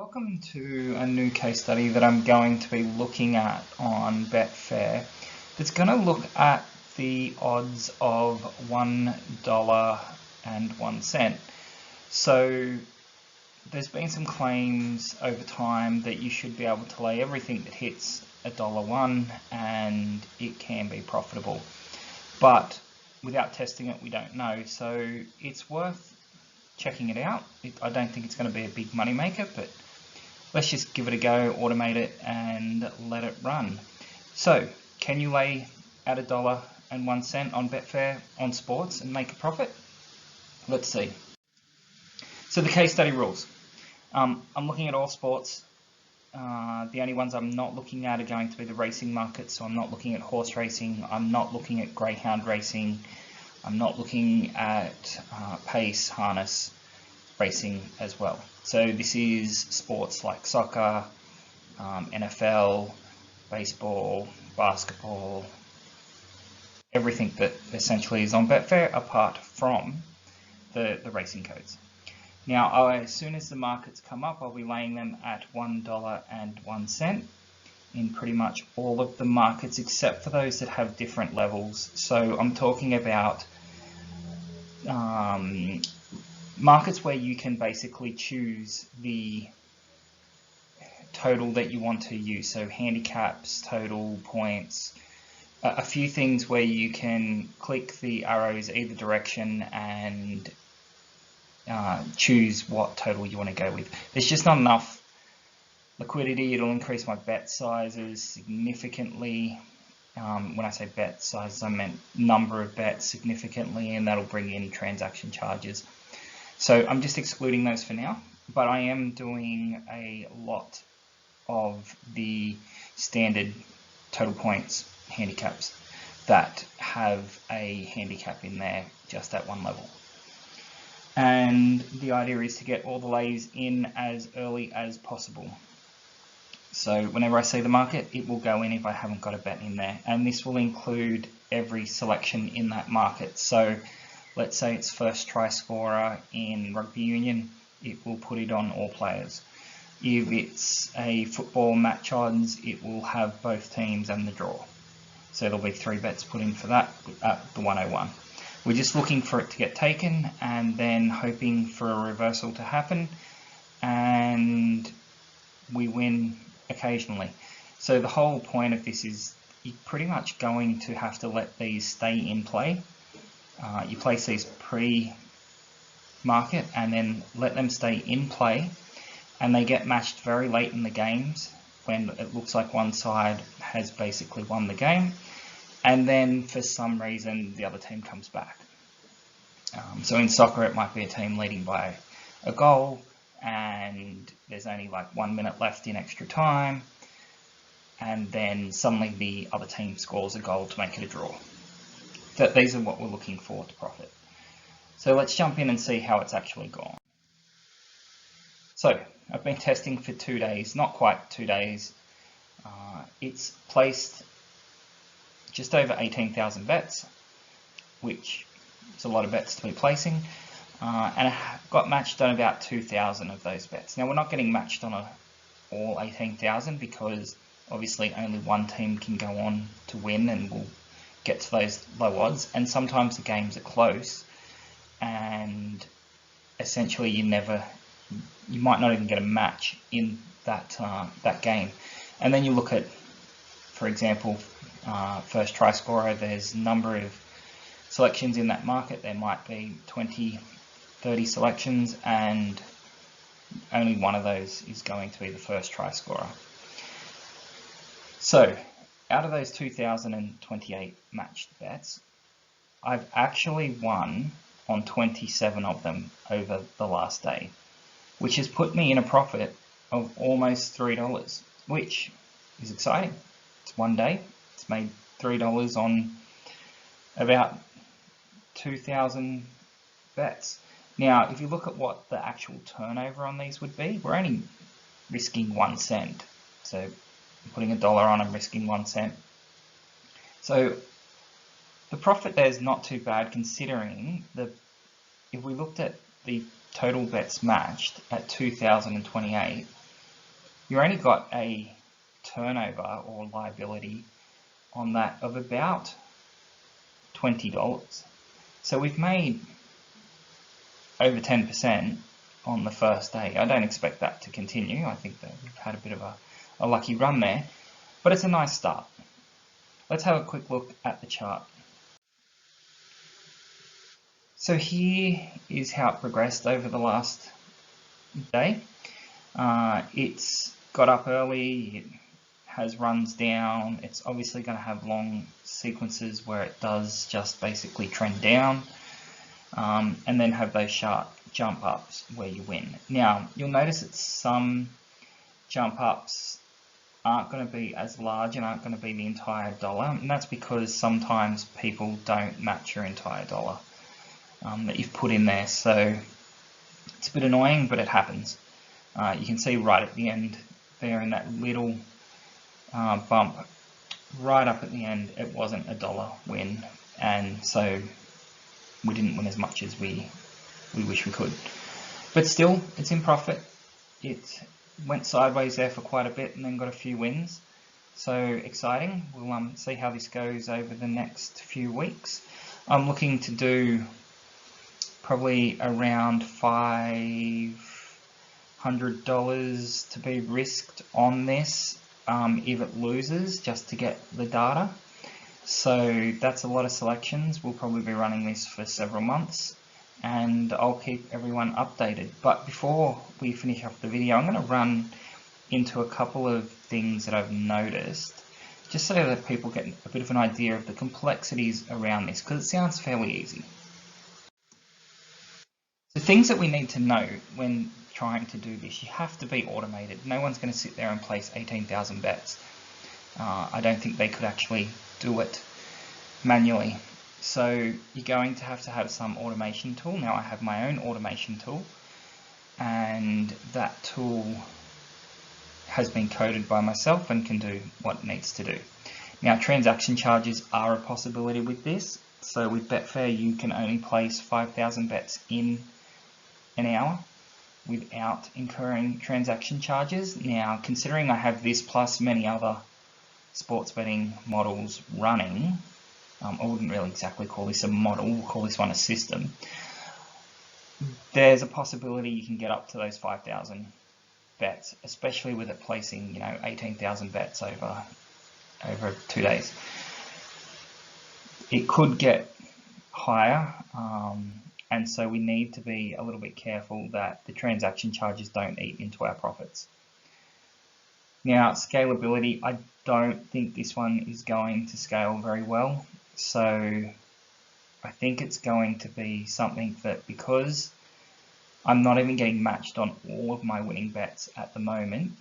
Welcome to a new case study that I'm going to be looking at on Betfair. It's going to look at the odds of $1.01. So there's been some claims over time that you should be able to lay everything that hits $1 and it can be profitable. But without testing it, we don't know. So it's worth checking it out. I don't think it's going to be a big money maker, but let's just give it a go, automate it, and let it run. So, can you lay at $1.01 on Betfair on sports and make a profit? Let's see. So the case study rules. I'm looking at all sports. The only ones I'm not looking at are going to be the racing market. So I'm not looking at horse racing. I'm not looking at greyhound racing. I'm not looking at pace harness racing as well. So this is sports like soccer, NFL, baseball, basketball, everything that essentially is on Betfair apart from the racing codes. Now, as soon as the markets come up, I'll be laying them at $1.01 in pretty much all of the markets except for those that have different levels. So I'm talking about markets where you can basically choose the total that you want to use, so handicaps, total, points, a few things where you can click the arrows either direction and choose what total you want to go with. There's just not enough liquidity. It'll increase my bet sizes significantly. When I say bet sizes, I meant number of bets significantly, and that'll bring in transaction charges. So I'm just excluding those for now, but I am doing a lot of the standard total points handicaps that have a handicap in there just at one level. And the idea is to get all the lays in as early as possible. So whenever I see the market, it will go in if I haven't got a bet in there. And this will include every selection in that market. So let's say it's first try scorer in rugby union, it will put it on all players. If it's a football match odds, it will have both teams and the draw. So there'll be 3 bets put in for that at the 101. We're just looking for it to get taken and then hoping for a reversal to happen, and we win occasionally. So the whole point of this is you're pretty much going to have to let these stay in play. You place these pre-market and then let them stay in play, and they get matched very late in the games when it looks like one side has basically won the game, and then for some reason the other team comes back. So in soccer it might be a team leading by a goal and there's only like 1 minute left in extra time, and then suddenly the other team scores a goal to make it a draw. These are what we're looking for to profit. So let's jump in and see how it's actually gone. So I've been testing for 2 days, not quite 2 days. It's placed just over 18,000 bets, which is a lot of bets to be placing. And I got matched on about 2,000 of those bets. Now we're not getting matched on all 18,000 because obviously only one team can go on to win and we'll get to those low odds, and sometimes the games are close and essentially you might not even get a match in that game. And then you look at, for example, first try scorer, there's a number of selections in that market. There might be 20, 30 selections and only one of those is going to be the first try scorer. So out of those 2,028 matched bets, I've actually won on 27 of them over the last day, which has put me in a profit of almost $3, which is exciting. It's one day, it's made $3 on about 2,000 bets. Now, if you look at what the actual turnover on these would be, we're only risking 1 cent. So putting $1 on and risking 1 cent. So the profit there is not too bad considering if we looked at the total bets matched at 2,028, you only got a turnover or liability on that of about $20. So we've made over 10% on the first day. I don't expect that to continue. I think that we've had a bit of a lucky run there, but it's a nice start. Let's have a quick look at the chart. So here is how it progressed over the last day. It's got up early, it has runs down. It's obviously going to have long sequences where it does just basically trend down, and then have those sharp jump ups where you win. Now, you'll notice that some jump ups aren't going to be as large and aren't going to be the entire dollar, and that's because sometimes people don't match your entire dollar that you've put in there. So it's a bit annoying, but it happens. You can see right at the end there in that little bump right up at the end, it wasn't a dollar win, and so we didn't win as much as we wish we could. But still, it's in profit. It went sideways there for quite a bit and then got a few wins. So exciting. We'll see how this goes over the next few weeks. I'm looking to do probably around $500 to be risked on this if it loses, just to get the data. So that's a lot of selections. We'll probably be running this for several months, and I'll keep everyone updated. But before we finish off the video, I'm going to run into a couple of things that I've noticed, just so that people get a bit of an idea of the complexities around this, because it sounds fairly easy. The things that we need to know when trying to do this, you have to be automated. No one's going to sit there and place 18,000 bets. I don't think they could actually do it manually. So you're going to have some automation tool. Now I have my own automation tool, and that tool has been coded by myself and can do what it needs to do. Now, transaction charges are a possibility with this. So with Betfair, you can only place 5,000 bets in an hour without incurring transaction charges. Now, considering I have this plus many other sports betting models running, I wouldn't really exactly call this a model, we'll call this one a system. There's a possibility you can get up to those 5,000 bets, especially with it placing, 18,000 bets over 2 days. It could get higher, and so we need to be a little bit careful that the transaction charges don't eat into our profits. Now, scalability, I don't think this one is going to scale very well. So I think it's going to be something that, because I'm not even getting matched on all of my winning bets at the moment,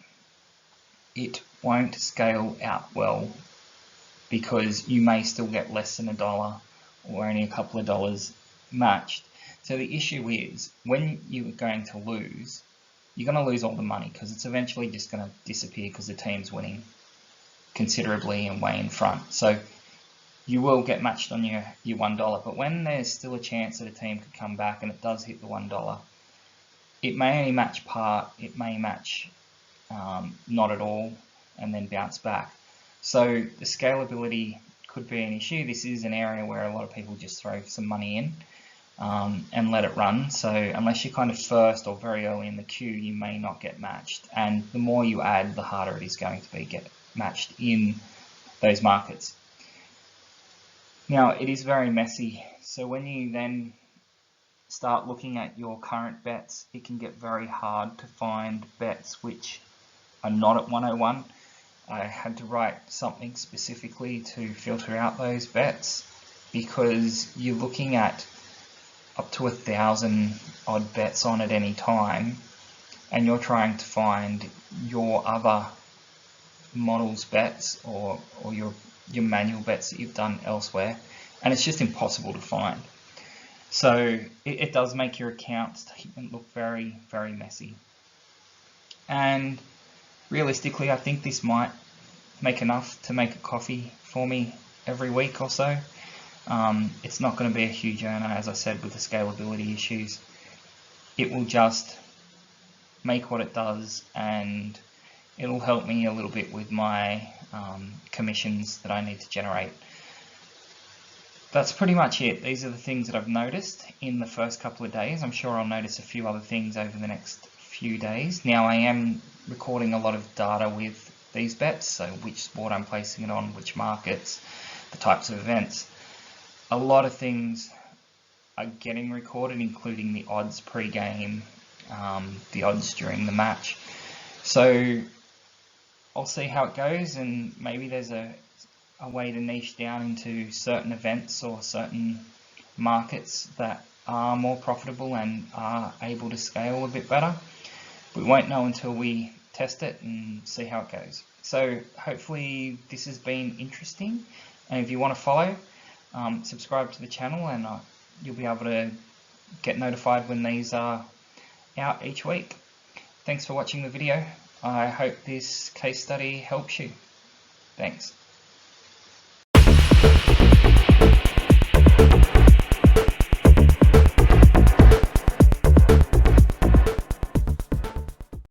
it won't scale out well, because you may still get less than $1 or only a couple of dollars matched. So the issue is, when you're going to lose, you're going to lose all the money, because it's eventually just going to disappear because the team's winning considerably and way in front. So you will get matched on your $1, but when there's still a chance that a team could come back and it does hit the $1, it may only match part, it may match not at all, and then bounce back. So the scalability could be an issue. This is an area where a lot of people just throw some money in and let it run. So unless you're kind of first or very early in the queue, you may not get matched. And the more you add, the harder it is going to be get matched in those markets. Now, it is very messy. So when you then start looking at your current bets, it can get very hard to find bets which are not at 101. I had to write something specifically to filter out those bets, because you're looking at up to 1,000 odd bets on at any time, and you're trying to find your other models bets or your manual bets that you've done elsewhere, and it's just impossible to find. So it does make your account statement look very, very messy. And realistically, I think this might make enough to make a coffee for me every week or so. It's not going to be a huge earner, as I said, with the scalability issues. It will just make what it does, and it'll help me a little bit with my commissions that I need to generate. That's pretty much it. These are the things that I've noticed in the first couple of days. I'm sure I'll notice a few other things over the next few days. Now, I am recording a lot of data with these bets, so which sport I'm placing it on, which markets, the types of events. A lot of things are getting recorded, including the odds pre-game, the odds during the match. So I'll see how it goes, and maybe there's a way to niche down into certain events or certain markets that are more profitable and are able to scale a bit better. We won't know until we test it and see how it goes. So hopefully this has been interesting, and if you want to follow, subscribe to the channel, and you'll be able to get notified when these are out each week. Thanks for watching the video. I hope this case study helps you. Thanks.